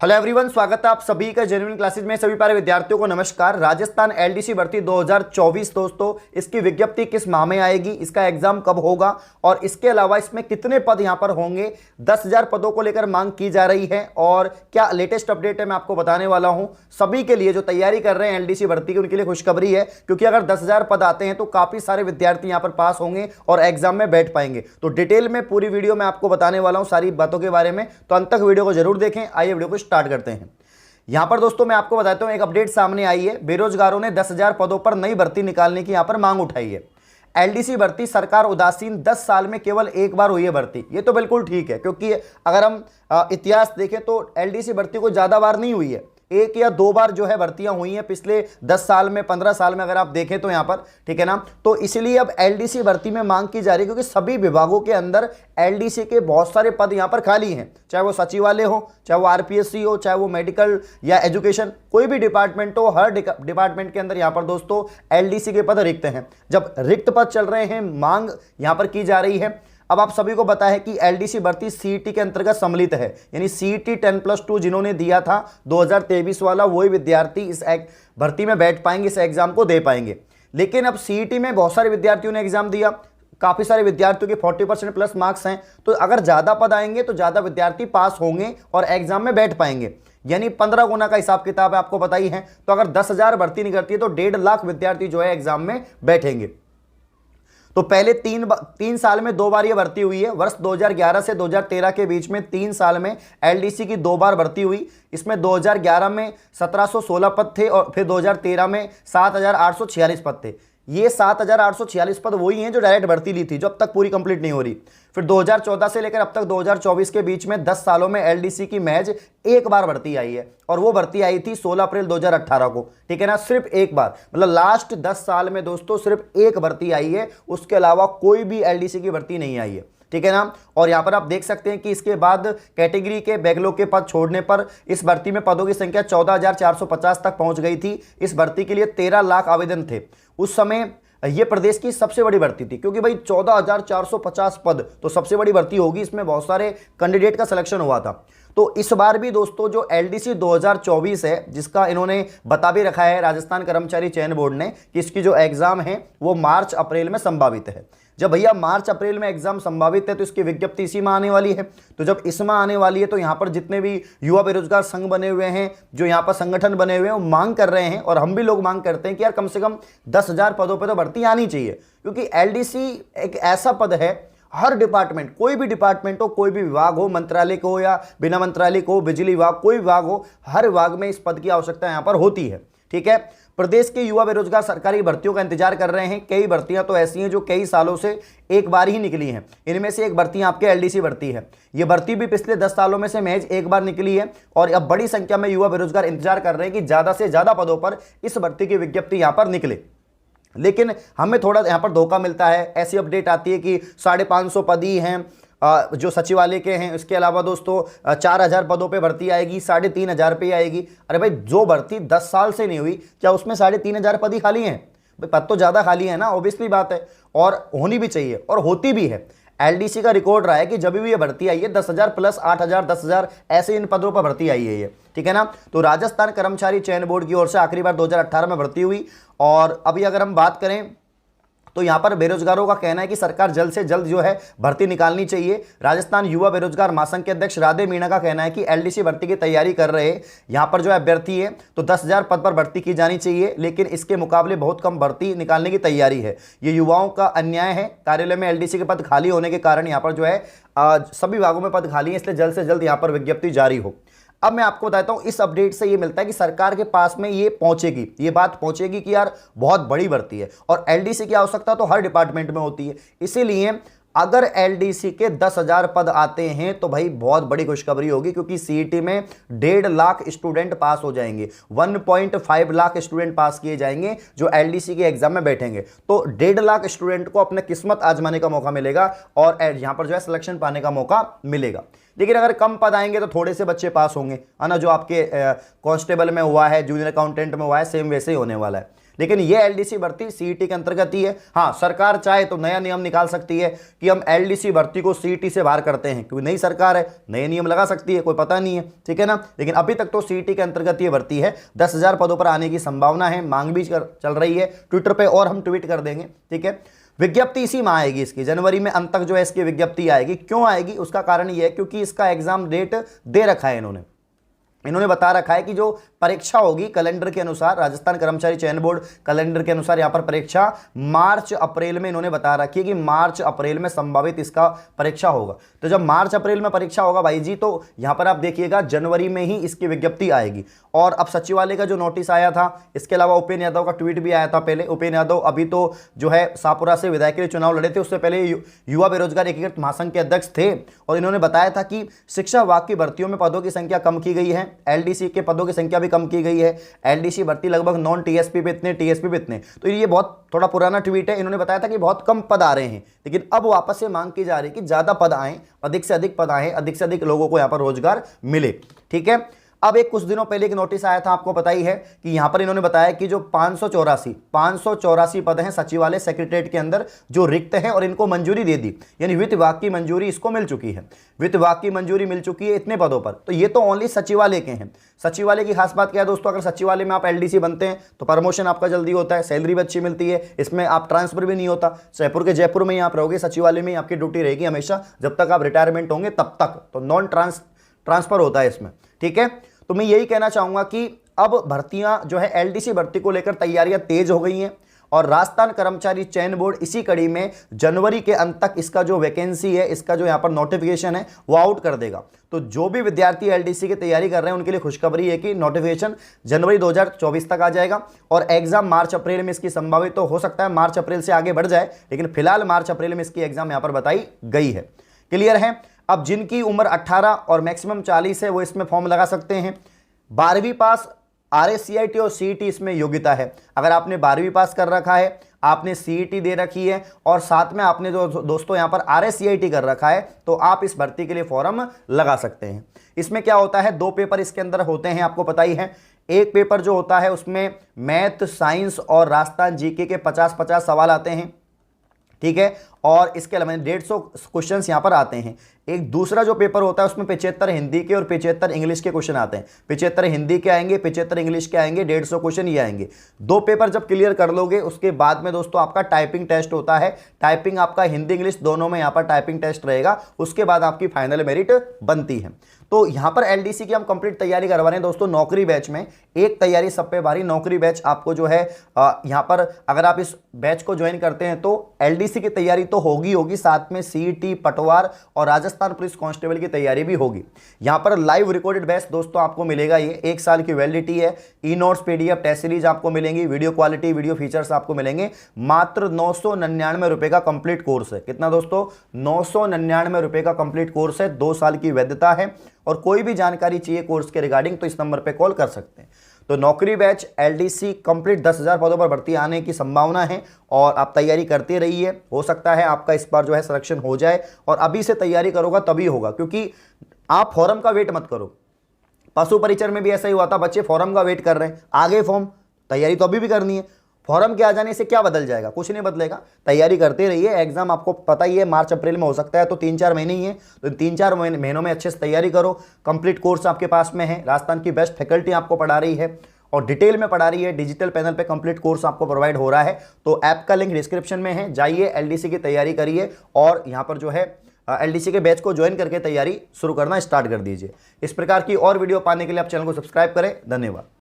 Hello everyone, स्वागत है आप सभी का जेन्युइन क्लासेस में। सभी प्यारे विद्यार्थियों को नमस्कार। राजस्थान एलडीसी भर्ती 2024 दोस्तों, इसकी विज्ञप्ति किस माह में आएगी, इसका एग्जाम कब होगा और इसके अलावा इसमें कितने पद यहां पर होंगे, 10,000 पदों को लेकर मांग की जा रही है और क्या लेटेस्ट अपडेट है मैं आपको बताने वाला हूं। सभी के लिए जो तैयारी कर रहे हैं एलडीसी भर्ती की, उनके लिए खुशखबरी है, क्योंकि अगर 10,000 पद आते हैं तो काफी सारे विद्यार्थी यहां पर पास होंगे और एग्जाम में बैठ पाएंगे। तो डिटेल में पूरी वीडियो में आपको बताने वाला हूं सारी बातों के बारे में, तो अंत तक वीडियो को जरूर देखें। आइए वीडियो को स्टार्ट करते हैं। यहां पर दोस्तों मैं आपको बताता हूं, एक अपडेट सामने आई है। बेरोजगारों ने 10,000 पदों पर नई भर्ती निकालने की यहां पर मांग उठाई है। एलडीसी भर्ती सरकार उदासीन, 10 साल में केवल एक बार हुई है भर्ती। ये तो बिल्कुल ठीक है, क्योंकि अगर हम इतिहास देखें तो एलडीसी भर्ती को ज्यादा बार नहीं हुई है, एक या दो बार जो है भर्तियां हुई हैं पिछले 10 साल में, 15 साल में अगर आप देखें तो यहां पर, ठीक है ना। तो इसलिए अब एलडीसी भर्ती में मांग की जा रही है, क्योंकि सभी विभागों के अंदर एलडीसी के बहुत सारे पद यहां पर खाली हैं, चाहे वो सचिवालय हो, चाहे वो आरपीएससी हो, चाहे वो मेडिकल या एजुकेशन, कोई भी डिपार्टमेंट हो, हर डिपार्टमेंट के अंदर यहां पर दोस्तों एलडीसी के पद रिक्त हैं। जब रिक्त पद चल रहे हैं, मांग यहां पर की जा रही है। अब आप सभी को पता है कि एलडीसी भर्ती सीईटी के अंतर्गत सम्मिलित है, यानी सीईटी 10+2 जिन्होंने दिया था 2023 वाला, वही विद्यार्थी इस भर्ती में बैठ पाएंगे, इस एग्जाम को दे पाएंगे। लेकिन अब सीईटी में बहुत सारे विद्यार्थियों ने एग्जाम दिया, काफी सारे विद्यार्थियों के 40% प्लस मार्क्स हैं, तो अगर ज्यादा पद आएंगे तो ज्यादा विद्यार्थी पास होंगे और एग्जाम में बैठ पाएंगे, यानी 15 गुना का हिसाब किताब है, आपको पता ही है। तो अगर 10,000 भर्ती निकलती है तो 1.5 लाख विद्यार्थी जो है एग्जाम में बैठेंगे। तो पहले तीन साल में 2 बार ये भर्ती हुई है। वर्ष 2011 से 2013 के बीच में 3 साल में एलडीसी की 2 बार भर्ती हुई। इसमें 2011 में 1716 पद थे और फिर 2013 में 7,846 पद थे। ये 7,846 पद वही हैं जो डायरेक्ट भर्ती ली थी, जो अब तक पूरी कंप्लीट नहीं हो रही। फिर 2014 से लेकर अब तक 2024 के बीच में 10 सालों में एलडीसी की महज एक बार भर्ती आई है, और वो भर्ती आई थी 16 अप्रैल 2018 को, ठीक है ना। सिर्फ एक बार, मतलब लास्ट 10 साल में दोस्तों सिर्फ एक भर्ती आई है, उसके अलावा कोई भी एलडीसी की भर्ती नहीं आई है, ठीक है ना। और यहां पर आप देख सकते हैं कि इसके बाद कैटेगरी के बैकलॉग के पद छोड़ने पर इस भर्ती में पदों की संख्या 14,450 तक पहुंच गई थी। इस भर्ती के लिए 13 लाख आवेदन थे। उस समय यह प्रदेश की सबसे बड़ी भर्ती थी, क्योंकि भाई 14,450 पद तो सबसे बड़ी भर्ती होगी, इसमें बहुत सारे कैंडिडेट का सिलेक्शन हुआ था। तो इस बार भी दोस्तों जो एलडीसी 2024 है, जिसका इन्होंने बता भी रखा है राजस्थान कर्मचारी चयन बोर्ड ने, कि इसकी जो एग्जाम है वो मार्च अप्रैल में संभावित है। जब भैया मार्च अप्रैल में एग्जाम संभावित है तो इसकी विज्ञप्ति इसी माह आने वाली है। तो जब इस माह आने वाली है तो यहाँ पर जितने भी युवा बेरोजगार संघ बने हुए हैं, जो यहाँ पर संगठन बने हुए हैं, वो मांग कर रहे हैं, और हम भी लोग मांग करते हैं कि यार कम से कम 10,000 पदों पर तो भर्ती आनी चाहिए, क्योंकि एलडीसी एक ऐसा पद है, हर डिपार्टमेंट, कोई भी डिपार्टमेंट हो, कोई भी विभाग हो, मंत्रालय को हो या बिना मंत्रालय को, बिजली विभाग, कोई विभाग हो, हर विभाग में इस पद की आवश्यकता यहाँ पर होती है, ठीक है। प्रदेश के युवा बेरोजगार सरकारी भर्तियों का इंतजार कर रहे हैं। कई भर्तियां तो ऐसी हैं जो कई सालों से एक बार ही निकली हैं। इनमें से एक भर्ती आपके एलडीसी भर्ती है। यह भर्ती भी पिछले 10 सालों में से महज एक बार निकली है, और अब बड़ी संख्या में युवा बेरोजगार इंतजार कर रहे हैं कि ज्यादा से ज्यादा पदों पर इस भर्ती की विज्ञप्ति यहां पर निकले। लेकिन हमें थोड़ा यहां पर धोखा मिलता है। ऐसी अपडेट आती है कि 550 पद ही हैं जो सचिवालय के हैं। इसके अलावा दोस्तों 4,000 पदों पे भर्ती आएगी, 3,500 पे आएगी। अरे भाई, जो भर्ती 10 साल से नहीं हुई, क्या उसमें 3,500 पद ही खाली हैं? भाई पद तो ज़्यादा खाली है ना, ऑब्वियसली बात है, और होनी भी चाहिए और होती भी है। एलडीसी का रिकॉर्ड रहा है कि जब भी ये भर्ती आई है 10,000 प्लस 8,000, 10,000 ऐसे इन पदों पर भर्ती आई है ये, ठीक है ना। तो राजस्थान कर्मचारी चयन बोर्ड की ओर से आखिरी बार 2018 में भर्ती हुई, और अभी अगर हम बात करें तो यहां पर बेरोजगारों का कहना है कि सरकार जल्द से जल्द जो है भर्ती निकालनी चाहिए। राजस्थान युवा बेरोजगार महासंघ के अध्यक्ष राधे मीणा का कहना है कि एलडीसी भर्ती की तैयारी कर रहे यहां पर जो है अभ्यर्थी है, तो 10,000 पद पर भर्ती की जानी चाहिए, लेकिन इसके मुकाबले बहुत कम भर्ती निकालने की तैयारी है। ये युवाओं का अन्याय है। कार्यालय में एलडीसी के पद खाली होने के कारण यहाँ पर जो है सभी विभागों में पद खाली है, इसलिए जल्द से जल्द यहाँ पर विज्ञप्ति जारी हो। अब मैं आपको बताता हूं, इस अपडेट से ये मिलता है कि सरकार के पास में ये पहुंचेगी, ये बात पहुंचेगी कि यार बहुत बड़ी भर्ती है, और एलडीसी की आवश्यकता तो हर डिपार्टमेंट में होती है। इसीलिए अगर एलडीसी के 10,000 पद आते हैं तो भाई बहुत बड़ी खुशखबरी होगी, क्योंकि सीईटी में 1.5 लाख स्टूडेंट पास हो जाएंगे, 1.5 लाख स्टूडेंट पास किए जाएंगे जो एलडीसी के एग्जाम में बैठेंगे। तो 1.5 लाख स्टूडेंट को अपने किस्मत आजमाने का मौका मिलेगा और यहां पर जो है सिलेक्शन पाने का मौका मिलेगा। लेकिन अगर कम पद आएंगे तो थोड़े से बच्चे पास होंगे, है ना। जो आपके कांस्टेबल में हुआ है, जूनियर अकाउंटेंट में हुआ है, सेम वैसे ही होने वाला है। लेकिन ये एलडीसी भर्ती सीईटी के अंतर्गत ही है। हाँ, सरकार चाहे तो नया नियम निकाल सकती है कि हम एलडीसी भर्ती को सीईटी से बाहर करते हैं, क्योंकि नई सरकार है, नए नियम लगा सकती है, कोई पता नहीं है, ठीक है ना। लेकिन अभी तक तो सीईटी के अंतर्गत ये भर्ती है। 10,000 पदों पर आने की संभावना है, मांग भी चल रही है ट्विटर पर, और हम ट्वीट कर देंगे, ठीक है। विज्ञप्ति इसी माह आएगी, इसकी जनवरी में अंत तक जो है इसकी विज्ञप्ति आएगी। क्यों आएगी, उसका कारण ये है क्योंकि इसका एग्जाम डेट दे रखा है इन्होंने बता रखा है कि जो परीक्षा होगी कैलेंडर के अनुसार, राजस्थान कर्मचारी चयन बोर्ड कैलेंडर के अनुसार यहां पर परीक्षा मार्च अप्रैल में इन्होंने बता रखी है कि मार्च अप्रैल में संभावित इसका परीक्षा होगा। तो जब मार्च अप्रैल में परीक्षा होगा भाई जी, तो यहां पर आप देखिएगा जनवरी में ही इसकी विज्ञप्ति आएगी। और अब सचिवालय का जो नोटिस आया था, इसके अलावा उपेन्द्र यादव का ट्वीट भी आया था पहले। उपेन्द्र यादव अभी तो जो है शाहपुरा से विधायक के लिए चुनाव लड़े थे, उससे पहले युवा बेरोजगार एकीकृत महासंघ के अध्यक्ष थे, और इन्होंने बताया था कि शिक्षा विभाग की भर्तियों में पदों की संख्या कम की गई है, एलडीसी के पदों की संख्या भी कम की गई है, एलडीसी भर्ती लगभग नॉन टीएसपी पे इतने, टीएसपी पे इतने। तो ये बहुत थोड़ा पुराना ट्वीट है। इन्होंने बताया था कि बहुत कम पद आ रहे हैं, लेकिन अब वापस से मांग की जा रही है कि ज्यादा पद आए, अधिक से अधिक पद आए, अधिक से अधिक लोगों को यहां पर रोजगार मिले, ठीक है। अब एक कुछ दिनों पहले एक नोटिस आया था, आपको पता ही है कि यहां पर इन्होंने बताया कि जो 584 पद हैं सचिवालय सेक्रेटरीट के अंदर जो रिक्त हैं, और इनको मंजूरी दे दी, यानी वित्त विभाग की मंजूरी इसको मिल चुकी है, वित्त विभाग की मंजूरी मिल चुकी है इतने पदों पर। तो ये तो ओनली सचिवालय के हैं। सचिवालय की खास बात क्या है दोस्तों, अगर सचिवालय में आप एलडीसी बनते हैं तो प्रमोशन आपका जल्दी होता है, सैलरी भी अच्छी मिलती है, इसमें आप ट्रांसफर भी नहीं होता। जयपुर के जयपुर में ही आप रहोगे, सचिवालय में आपकी ड्यूटी रहेगी हमेशा, जब तक आप रिटायरमेंट होंगे तब तक, तो नॉन ट्रांसफर होता है इसमें, ठीक है। तो मैं यही कहना चाहूंगा कि अब भर्तियां जो है एलडीसी भर्ती को लेकर तैयारियां तेज हो गई हैं, और राजस्थान कर्मचारी चयन बोर्ड इसी कड़ी में जनवरी के अंत तक इसका जो वैकेंसी है, इसका जो यहां पर नोटिफिकेशन है वो आउट कर देगा। तो जो भी विद्यार्थी एलडीसी की तैयारी कर रहे हैं उनके लिए खुशखबरी है कि नोटिफिकेशन जनवरी 2024 तक आ जाएगा, और एग्जाम मार्च अप्रैल में इसकी संभावित तो हो सकता है मार्च अप्रैल से आगे बढ़ जाए, लेकिन फिलहाल मार्च अप्रैल में इसकी एग्जाम यहां पर बताई गई है। क्लियर है। अब जिनकी उम्र 18 और मैक्सिमम 40 है वो इसमें फॉर्म लगा सकते हैं। 12वीं पास, आरएससीआईटी और सीईटी इसमें योग्यता है। अगर आपने 12वीं पास कर रखा है, आपने सीईटी दे रखी है, और साथ में आपने जो दोस्तों यहां पर आरएससीआईटी कर रखा है, तो आप इस भर्ती के लिए फॉर्म लगा सकते हैं। इसमें क्या होता है, 2 पेपर इसके अंदर होते हैं, आपको पता ही है। एक पेपर जो होता है उसमें मैथ, साइंस और राजस्थान जीके के 50-50 सवाल आते हैं, ठीक है, और इसके अलावा 150 क्वेश्चन यहां पर आते हैं। एक दूसरा जो पेपर होता है उसमें 75 हिंदी के और 75 इंग्लिश के क्वेश्चन आते हैं। 75 हिंदी के आएंगे, 75 इंग्लिश के आएंगे, 150 क्वेश्चन ये आएंगे। 2 पेपर जब क्लियर कर लोगे उसके बाद में दोस्तों आपका टाइपिंग टेस्ट होता है। टाइपिंग आपका हिंदी इंग्लिश दोनों में यहाँ पर टाइपिंग टेस्ट रहेगा, उसके बाद आपकी फाइनल मेरिट बनती है। तो यहाँ पर एलडीसी की हम कंप्लीट तैयारी करवा रहे हैं दोस्तों नौकरी बैच में। एक तैयारी सब पे भारी, नौकरी बैच आपको जो है यहाँ पर अगर आप इस बैच को ज्वाइन करते हैं तो एलडीसी की तैयारी तो होगी, साथ में सीईटी, पटवार और राजस्थान पुलिस कांस्टेबल की तैयारी भी होगी। यहाँ पर लाइव रिकॉर्डेड बैच दोस्तों आपको मिलेगा, ये 1 साल की वैलिडिटी है। E notes, PDF, test series आपको मिलेंगी, वीडियो क्वालिटी, वीडियो फीचर्स आपको मिलेंगे। मात्र 999 रुपए का कंप्लीट कोर्स है। कितना दोस्तों, 999 रुपए का कंप्लीट कोर्स है, 2 साल की वैधता है। और कोई भी जानकारी चाहिए कोर्स के रिगार्डिंग तो इस नंबर पे कॉल कर सकते हैं। तो नौकरी बैच एलडीसी कंप्लीट 10,000 पदों पर भर्ती आने की संभावना है, और आप तैयारी करते रहिए। हो सकता है आपका इस बार जो है सिलेक्शन हो जाए, और अभी से तैयारी करोगा तभी होगा, क्योंकि आप फॉर्म का वेट मत करो। पशु परिचर में भी ऐसा ही हुआ था, बच्चे फॉर्म का वेट कर रहे हैं, आगे फॉर्म, तैयारी तो अभी भी करनी है। फॉर्म के आ जाने से क्या बदल जाएगा, कुछ नहीं बदलेगा। तैयारी करते रहिए, एग्जाम आपको पता ही है मार्च अप्रैल में हो सकता है, तो 3-4 महीने ही है, तो 3-4 महीनों में अच्छे से तैयारी करो। कंप्लीट कोर्स आपके पास में है, राजस्थान की बेस्ट फैकल्टी आपको पढ़ा रही है और डिटेल में पढ़ा रही है। डिजिटल पैनल पे कंप्लीट कोर्स आपको प्रोवाइड हो रहा है, तो ऐप का लिंक डिस्क्रिप्शन में है, जाइए एलडीसी की तैयारी करिए, और यहाँ पर जो है एलडीसी के बैच को ज्वाइन करके तैयारी शुरू करना स्टार्ट कर दीजिए। इस प्रकार की और वीडियो पाने के लिए आप चैनल को सब्सक्राइब करें। धन्यवाद।